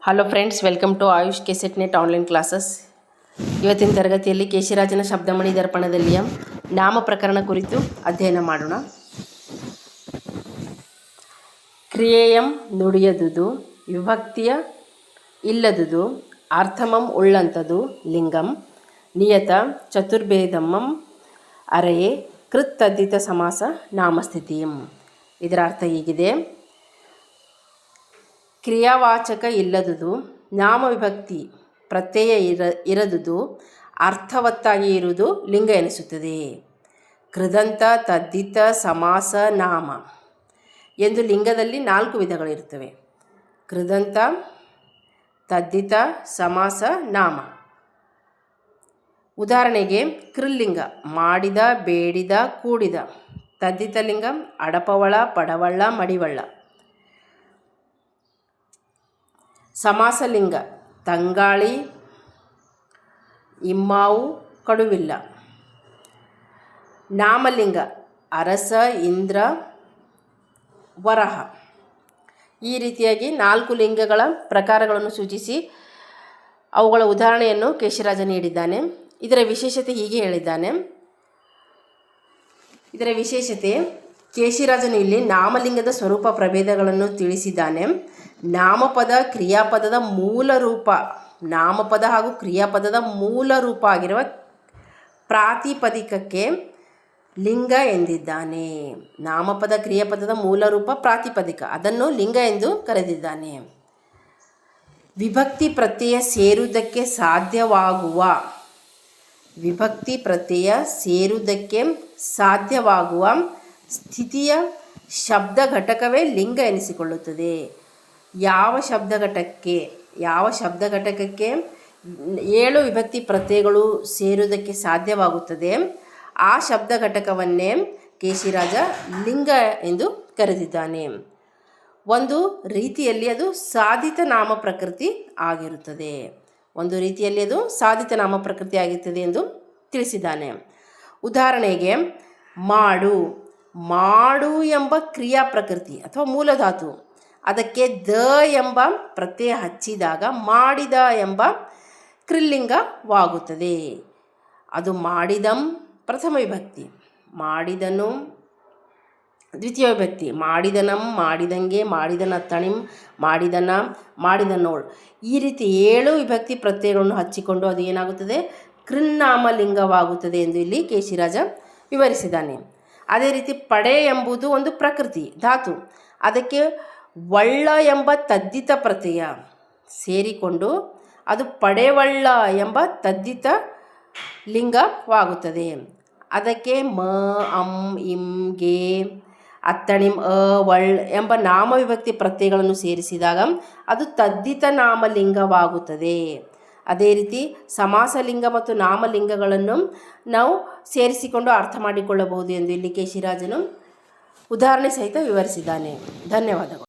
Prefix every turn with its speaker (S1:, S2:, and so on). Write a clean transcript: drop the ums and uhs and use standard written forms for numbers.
S1: Hello friends, welcome to Ayush KSET NET online classes. ಇವತ್ತಿನ ತರಗತಿಯಲ್ಲಿ ಕೇಶಿರಾಜನ ಶಬ್ದಮಣಿ ದರ್ಪಣದಲ್ಲಿಯ ನಾಮ ಪ್ರಕರಣ ಕುರಿತು ಅಧ್ಯಯನ ಮಾಡೋಣ. ಕ್ರಿಯೆಯಂ ನುಡಿಯದುದು, ವಿಭಕ್ತಿಯ ಇಲ್ಲದುದು, ಅರ್ಥಮಂ ಉಳ್ಳಂಥದು, ಲಿಂಗಂ ನಿಯತ ಚತುರ್ಭೇದಮಂ ಅರೆಯೇ ಕೃತ್ ತದ್ದಿತ ಸಮಾಸ ನಾಮಸ್ಥಿತಿಯಂ. ಇದರ ಅರ್ಥ ಹೀಗಿದೆ: ಕ್ರಿಯಾವಾಚಕ ಇಲ್ಲದುದು, ನಾಮವಿಭಕ್ತಿ ಪ್ರತ್ಯಯ ಇರದುದು, ಅರ್ಥವತ್ತಾಗಿ ಇರುವುದು ಲಿಂಗ ಎನಿಸುತ್ತದೆ. ಕೃದಂತ ತದ್ದಿತ ಸಮಾಸ ನಾಮ ಎಂದು ಲಿಂಗದಲ್ಲಿ 4 ವಿಧಗಳಿರುತ್ತವೆ. ಕೃದಂತ ತದ್ದಿತ ಸಮಾಸ ನಾಮ. ಉದಾಹರಣೆಗೆ ಕೃಲ್ಲಿಂಗ ಮಾಡಿದ, ಬೇಡಿದ, ಕೂಡಿದ. ತದ್ದಿತ ಲಿಂಗ ಅಡಪವಳ, ಪಡವಳ್ಳ, ಮಡಿವಳ್ಳ. ಸಮಾಸಲಿಂಗ ತಂಗಾಳಿ, ಇಮ್ಮಾವು, ಕಡುವಿಲ್ಲ. ನಾಮಲಿಂಗ ಅರಸ, ಇಂದ್ರ, ವರಹ. ಈ ರೀತಿಯಾಗಿ 4 ಲಿಂಗಗಳ ಪ್ರಕಾರಗಳನ್ನು ಸೂಚಿಸಿ ಅವುಗಳ ಉದಾಹರಣೆಯನ್ನು ಕೇಶಿರಾಜ ನೀಡಿದ್ದಾನೆ. ಇದರ ವಿಶೇಷತೆ ಹೀಗೆ ಹೇಳಿದ್ದಾನೆ. ಇದರ ವಿಶೇಷತೆ: ಕೇಶಿರಾಜನು ಇಲ್ಲಿ ನಾಮಲಿಂಗದ ಸ್ವರೂಪ ಪ್ರಭೇದಗಳನ್ನು ತಿಳಿಸಿದ್ದಾನೆ. ನಾಮಪದ ಕ್ರಿಯಾಪದದ ಮೂಲ ರೂಪ, ನಾಮಪದ ಹಾಗೂ ಕ್ರಿಯಾಪದದ ಮೂಲ ರೂಪ ಆಗಿರುವ ಪ್ರಾತಿಪದಿಕಕ್ಕೆ ಲಿಂಗ ಎಂದಿದ್ದಾನೆ. ನಾಮಪದ ಕ್ರಿಯಾಪದದ ಮೂಲ ರೂಪ ಪ್ರಾತಿಪದಿಕ, ಅದನ್ನು ಲಿಂಗ ಎಂದು ಕರೆದಿದ್ದಾನೆ. ವಿಭಕ್ತಿ ಪ್ರತ್ಯಯ ಸೇರುವುದಕ್ಕೆ ಸಾಧ್ಯವಾಗುವ, ವಿಭಕ್ತಿ ಪ್ರತ್ಯಯ ಸೇರುವುದಕ್ಕೆ ಸಾಧ್ಯವಾಗುವ ಸ್ಥಿತಿಯ ಶಬ್ದ ಘಟಕವೇ ಲಿಂಗ ಎನಿಸಿಕೊಳ್ಳುತ್ತದೆ. ಯಾವ ಶಬ್ದ ಘಟಕಕ್ಕೆ 7 ವಿಭಕ್ತಿ ಪ್ರತ್ಯಯಗಳು ಸೇರುವುದಕ್ಕೆ ಸಾಧ್ಯವಾಗುತ್ತದೆ, ಆ ಶಬ್ದ ಘಟಕವನ್ನೇ ಕೇಶಿರಾಜ ಲಿಂಗ ಎಂದು ಕರೆದಿದ್ದಾನೆ. ಒಂದು ರೀತಿಯಲ್ಲಿ ಅದು ಸಾಧಿತ ನಾಮ ಪ್ರಕೃತಿ ಆಗಿರುತ್ತದೆ. ಎಂದು ತಿಳಿಸಿದ್ದಾನೆ. ಉದಾಹರಣೆಗೆ ಮಾಡು. ಮಾಡು ಎಂಬ ಕ್ರಿಯಾ ಪ್ರಕೃತಿ ಅಥವಾ ಮೂಲಧಾತು, ಅದಕ್ಕೆ ದ ಎಂಬ ಪ್ರತ್ಯಯ ಹಚ್ಚಿದಾಗ ಮಾಡಿದ ಎಂಬ ಕ್ರಿಲ್ಲಿಂಗವಾಗುತ್ತದೆ. ಅದು ಮಾಡಿದಂ ಪ್ರಥಮ ವಿಭಕ್ತಿ, ಮಾಡಿದನು ದ್ವಿತೀಯ ವಿಭಕ್ತಿ, ಮಾಡಿದನಂ, ಮಾಡಿದಂಗೆ, ಮಾಡಿದನತ್ತಣಿಂ, ಮಾಡಿದನ, ಮಾಡಿದನೋಳ್. ಈ ರೀತಿ 7 ವಿಭಕ್ತಿ ಪ್ರತ್ಯಯಗಳನ್ನು ಹಚ್ಚಿಕೊಂಡು ಅದು ಏನಾಗುತ್ತದೆ, ಕೃನ್ನಾಮಲಿಂಗವಾಗುತ್ತದೆ ಎಂದು ಇಲ್ಲಿ ಕೇಶಿರಾಜ ವಿವರಿಸಿದ್ದಾನೆ. ಅದೇ ರೀತಿ ಪಡೆ ಎಂಬುದು ಒಂದು ಪ್ರಕೃತಿ ಧಾತು, ಅದಕ್ಕೆ ಒಳ್ಳ ಎಂಬ ತದ್ದಿತ ಪ್ರತ್ಯಯ ಸೇರಿಕೊಂಡು ಅದು ಪಡೆವಳ್ಳ ಎಂಬ ತದ್ದಿತ ಲಿಂಗವಾಗುತ್ತದೆ. ಅದಕ್ಕೆ ಮ, ಅಂ, ಇಂ, ಗೆ, ಅತ್ತಣಿಂ, ಅ, ಒಳ್ ಎಂಬ ನಾಮವಿಭಕ್ತಿ ಪ್ರತ್ಯಯಗಳನ್ನು ಸೇರಿಸಿದಾಗ ಅದು ತದ್ದಿತ ನಾಮಲಿಂಗವಾಗುತ್ತದೆ. ಅದೇ ರೀತಿ ಸಮಾಸಲಿಂಗ ಮತ್ತು ನಾಮಲಿಂಗಗಳನ್ನು ನಾವು ಸೇರಿಸಿಕೊಂಡು ಅರ್ಥ ಮಾಡಿಕೊಳ್ಳಬಹುದು ಎಂದು ಇಲ್ಲಿ ಕೇಶಿರಾಜನು ಉದಾಹರಣೆ ಸಹಿತ ವಿವರಿಸಿದ್ದಾನೆ. ಧನ್ಯವಾದಗಳು.